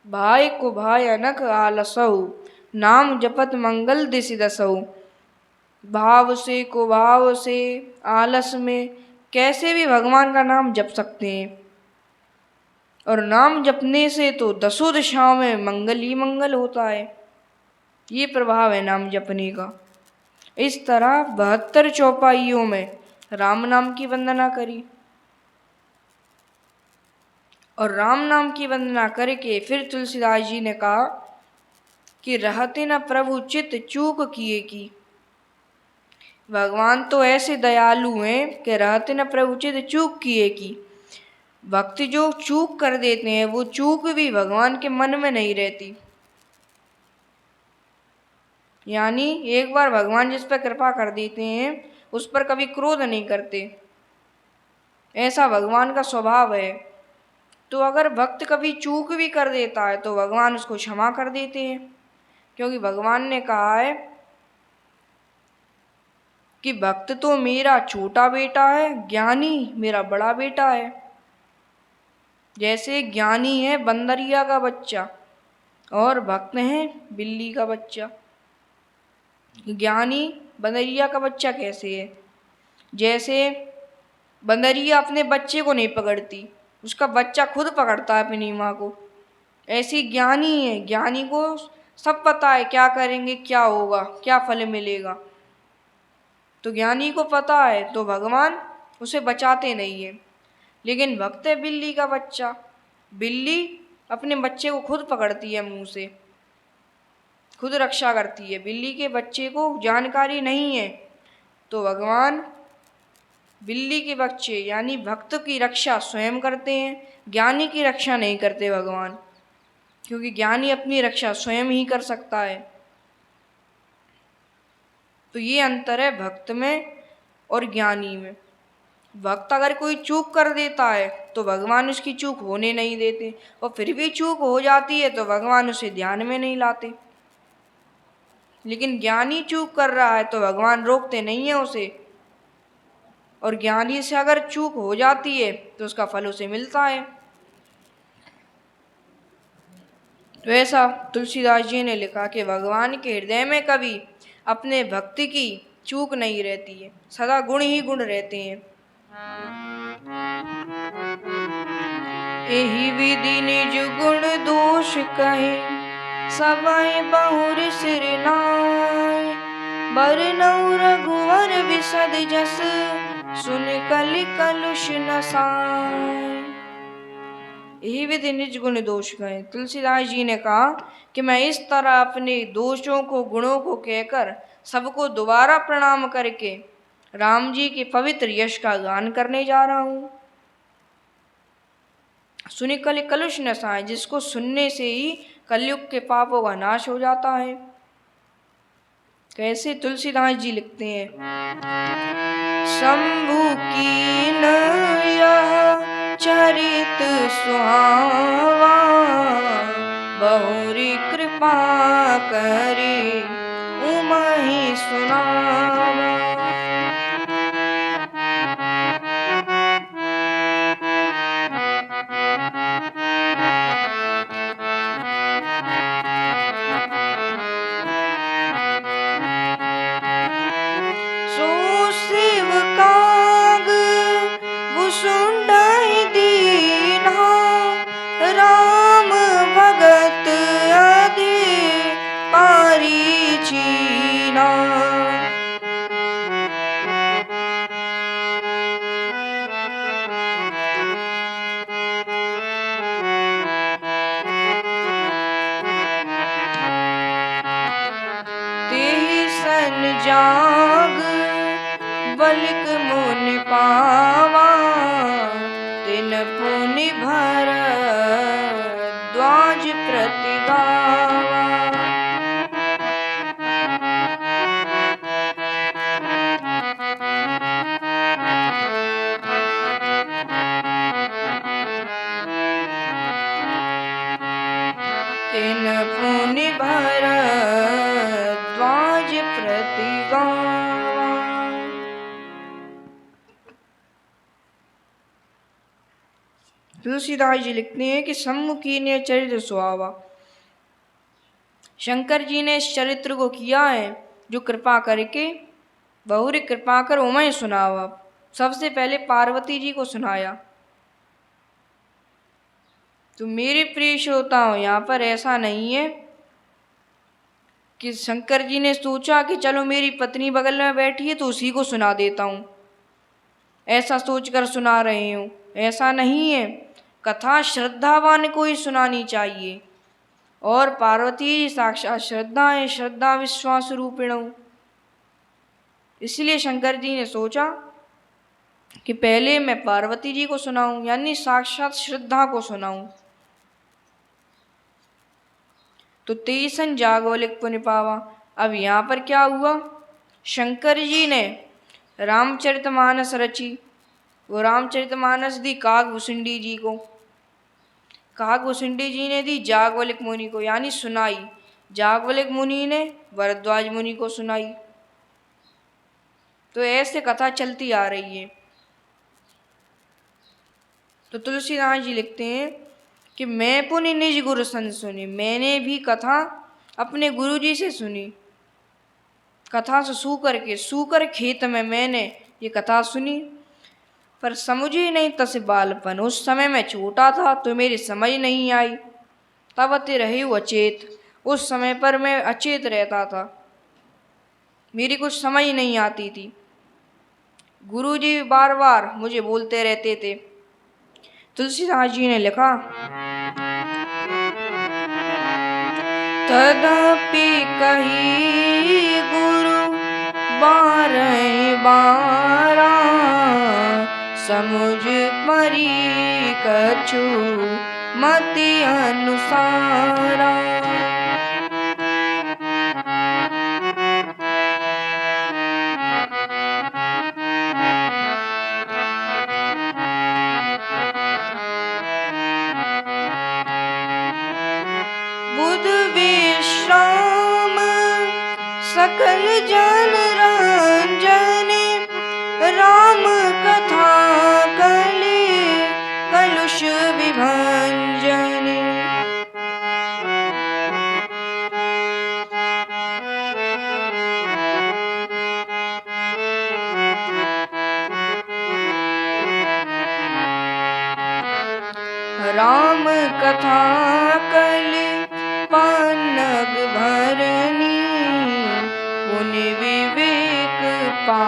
भाई को भाई अनक आलसऊ, नाम जपत मंगल दिसि दसऊ। भाव से को भाव से आलस में कैसे भी भगवान का नाम जप सकते हैं। और नाम जपने से तो दसों दिशाओं में मंगल ही मंगल होता है। ये प्रभाव है नाम जपने का। इस तरह 72 चौपाइयों में राम नाम की वंदना करी और राम नाम की वंदना करके फिर तुलसीदास जी ने कहा कि रहते न प्रभु चित चूक किए की। भगवान तो ऐसे दयालु हैं कि रहते न प्रभु चित चूक किए की। भक्त जो चूक कर देते हैं वो चूक भी भगवान के मन में नहीं रहती। यानी एक बार भगवान जिस पर कृपा कर देते हैं उस पर कभी क्रोध नहीं करते। ऐसा भगवान का स्वभाव है। तो अगर भक्त कभी चूक भी कर देता है तो भगवान उसको क्षमा कर देते हैं, क्योंकि भगवान ने कहा है कि भक्त तो मेरा छोटा बेटा है, ज्ञानी मेरा बड़ा बेटा है। जैसे ज्ञानी है बंदरिया का बच्चा और भक्त है बिल्ली का बच्चा। ज्ञानी बंदरिया का बच्चा कैसे है? जैसे बंदरिया अपने बच्चे को नहीं पकड़ती, उसका बच्चा खुद पकड़ता है अपनी माँ को। ऐसी ज्ञानी है, ज्ञानी को सब पता है क्या करेंगे क्या होगा क्या फल मिलेगा। तो ज्ञानी को पता है तो भगवान उसे बचाते नहीं है। लेकिन भक्त है बिल्ली का बच्चा, बिल्ली अपने बच्चे को खुद पकड़ती है, मुंह से खुद रक्षा करती है। बिल्ली के बच्चे को जानकारी नहीं है तो भगवान बिल्ली के बच्चे यानी भक्त की रक्षा स्वयं करते हैं, ज्ञानी की रक्षा नहीं करते भगवान, क्योंकि ज्ञानी अपनी रक्षा स्वयं ही कर सकता है। तो ये अंतर है भक्त में और ज्ञानी में। भक्त अगर कोई चूक कर देता है तो भगवान उसकी चूक होने नहीं देते, और फिर भी चूक हो जाती है तो भगवान उसे ध्यान में नहीं लाते। लेकिन ज्ञानी चूक कर रहा है तो भगवान रोकते नहीं है उसे, और ज्ञानी से अगर चूक हो जाती है तो उसका फल उसे मिलता है। तो ऐसा तुलसीदास जी ने लिखा कि भगवान के हृदय में कभी अपने भक्ति की चूक नहीं रहती है, सदा गुण ही गुण रहते हैं। एहि विधि निज गुण दोष कहे, सबय बहुर सिर नाय। बरनउँ रघुवर बिसद जस, सुन कलि कलुष नसाय। यही विधि निज गुण दोष कहे। तुलसीदास जी ने कहा कि मैं इस तरह अपने दोषों को गुणों को कहकर सबको दोबारा प्रणाम करके राम जी के पवित्र यश का गान करने जा रहा हूँ। सुनि कलि कलुष नसाए, जिसको सुनने से ही कलयुग के पापों का नाश हो जाता है। कैसे? तुलसीदास जी लिखते हैं, शंभु कीन यह चरित सुहावा, बहुरी कृपा करी उमहि सुनावा। सो शिव काग भुसुंडहि दीन्हा, राम भगत अधिकारी चीन्हा। तेहि सन जाग बलिक मुनि पावा, तिन पुनि भरद्वाज प्रति गावा। तिन पुनि भरद्वाज प्रति गावा। तुलसीदास जी लिखते हैं कि सम्मुखी ने चरित्र सुहावा। शंकर जी ने इस चरित्र को किया है जो कृपा करके बहुरी कृपा कर उमय सुनावा। सबसे पहले पार्वती जी को सुनाया। तो मेरे प्रिय श्रोताओं, यहाँ पर ऐसा नहीं है कि शंकर जी ने सोचा कि चलो मेरी पत्नी बगल में बैठी है तो उसी को सुना देता हूँ, ऐसा सोचकर सुना रहे हूँ। ऐसा नहीं है, कथा श्रद्धावान को ही सुनानी चाहिए। और पार्वती साक्षात श्रद्धा है, श्रद्धा विश्वास रूपिण। इसलिए शंकर जी ने सोचा कि पहले मैं पार्वती जी को सुनाऊं, यानी साक्षात श्रद्धा को सुनाऊं। तो तेसन जागवलिक पुण्य पावा। अब यहाँ पर क्या हुआ, शंकर जी ने रामचरितमानस रची। वो रामचरितमानस दी काकभूषुंडी जी को, काकभूषुंडी जी ने दी जागवलिक मुनि को, यानी सुनाई। जागवलिक मुनि ने भरद्वाज मुनि को सुनाई। तो ऐसे कथा चलती आ रही है। तो तुलसीदास जी लिखते हैं कि मैं पुनि निज गुरु सन सुनी। मैंने भी कथा अपने गुरु जी से सुनी। कथा से सूकर खेत में मैंने ये कथा सुनी, पर समझी नहीं तस बालपन। उस समय मैं छोटा था तो मेरी समझ नहीं आई, तब ते रहे अचेत। उस समय पर मैं अचेत रहता था, मेरी कुछ समझ नहीं आती थी। गुरुजी बार बार मुझे बोलते रहते थे। तुलसीदास जी ने लिखा, तदपि कही गुरु बारह बारा, समुझ परी कछु मति अनुसारा। बुध विश्राम सकल जन रंजन, राम कथा कले कलुष विभंजन। राम कथा कले पानग भरनी, मुनि विवेक पा